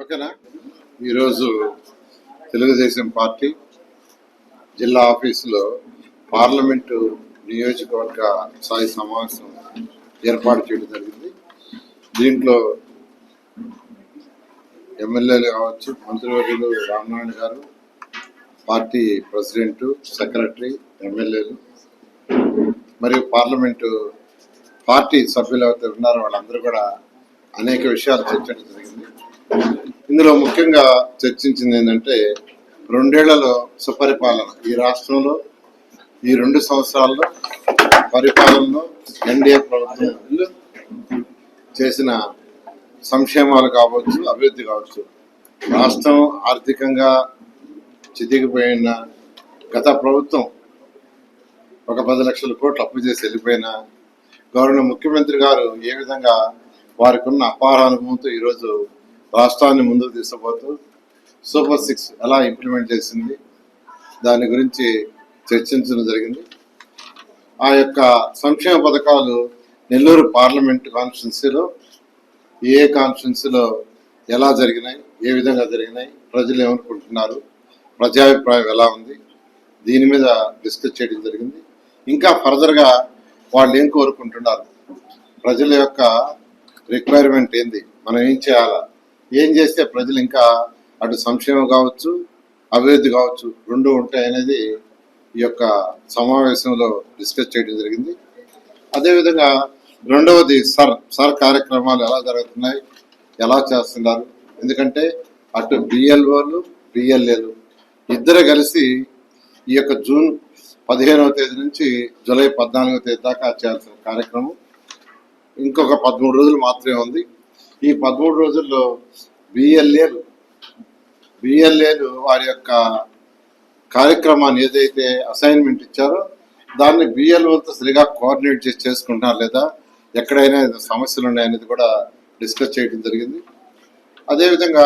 ఓకేనా. ఈరోజు తెలుగుదేశం పార్టీ జిల్లా ఆఫీసులో పార్లమెంటు నియోజకవర్గ స్థాయి సమావేశం ఏర్పాటు చేయడం జరిగింది. దీంట్లో ఎమ్మెల్యేలు కావచ్చు, మంత్రివర్యులు రామనారాయణ గారు, పార్టీ ప్రెసిడెంట్, సెక్రటరీ, ఎమ్మెల్యేలు మరియు పార్లమెంటు పార్టీ సభ్యులు ఎవరైతే ఉన్నారో వాళ్ళందరూ కూడా అనేక విషయాలు చర్చించడం జరిగింది. ఇందులో ముఖ్యంగా చర్చించింది ఏంటంటే 2 ఏళ్లలో సుపరిపాలన, ఈ రాష్ట్రంలో ఈ 2 సంవత్సరాల్లో పరిపాలనలో ఎన్డీఏ ప్రభుత్వం చేసిన సంక్షేమాలు కావచ్చు, అభివృద్ధి కావచ్చు. రాష్ట్రం ఆర్థికంగా చితికిపోయిన గత ప్రభుత్వం ఒక 10 లక్షల కోట్లు అప్పు చేసి వెళ్ళిపోయిన గౌరవ ముఖ్యమంత్రి గారు ఏ విధంగా వారికి ఉన్న అపార అనుభవంతో ఈరోజు రాష్ట్రాన్ని ముందుకు తీసుకుపోతూ సూపర్ 6 ఎలా ఇంప్లిమెంట్ చేసింది దాని గురించి చర్చించడం జరిగింది. ఆ యొక్క సంక్షేమ పథకాలు నెల్లూరు పార్లమెంట్ కాన్స్టిట్యున్సీలో ఏ కాన్స్టిట్యున్సీలో ఎలా జరిగినాయి, ఏ విధంగా జరిగినాయి, ప్రజలు ఏమనుకుంటున్నారు, ప్రజాభిప్రాయం ఎలా ఉంది, దీని మీద డిస్కస్ చేయడం జరిగింది. ఇంకా ఫర్దర్గా వాళ్ళు ఏం కోరుకుంటున్నారు, ప్రజల యొక్క రిక్వైర్మెంట్ ఏంది, మనం ఏం చేయాలా, ఏం చేస్తే ప్రజలు ఇంకా అటు సంక్షేమం కావచ్చు, అభివృద్ధి కావచ్చు 2 ఉంటాయి అనేది ఈ యొక్క సమావేశంలో డిస్కస్ చేయడం జరిగింది. అదేవిధంగా రెండవది సర్ కార్యక్రమాలు ఎలా జరుగుతున్నాయి, ఎలా చేస్తున్నారు. ఎందుకంటే అటు బిఎల్ఓలు, పిఎల్ఏలు ఇద్దరు కలిసి ఈ యొక్క జూన్ 15వ తేదీ నుంచి జూలై 14వ తేదీ దాకా చేయాల్సిన కార్యక్రమం ఇంకొక 13 రోజులు మాత్రమే ఉంది. ఈ 13 రోజుల్లో బిఎల్ఏలు వారి యొక్క కార్యక్రమాన్ని ఏదైతే అసైన్మెంట్ ఇచ్చారో దాన్ని బిఎల్ఓతో సరిగా కోఆర్డినేట్ చేసి చేసుకుంటున్నారు లేదా, ఎక్కడైనా సమస్యలు ఉన్నాయనేది కూడా డిస్కస్ చేయడం జరిగింది. అదేవిధంగా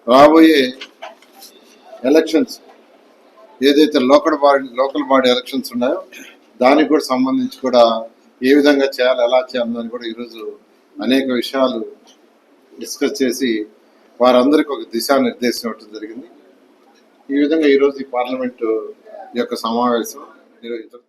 రాబోయే ఎలక్షన్స్ ఏదైతే లోకల్ బాడీ ఎలక్షన్స్ ఉన్నాయో దానికి కూడా సంబంధించి కూడా ఏ విధంగా చేయాలి, ఎలా చేయాలని కూడా ఈరోజు అనేక విషయాలు డిస్కస్ చేసి వారందరికీ ఒక దిశానిర్దేశం ఇవ్వడం జరిగింది. ఈ విధంగా ఈరోజు ఈ పార్లమెంటు యొక్క సమావేశం నిర్వహించడం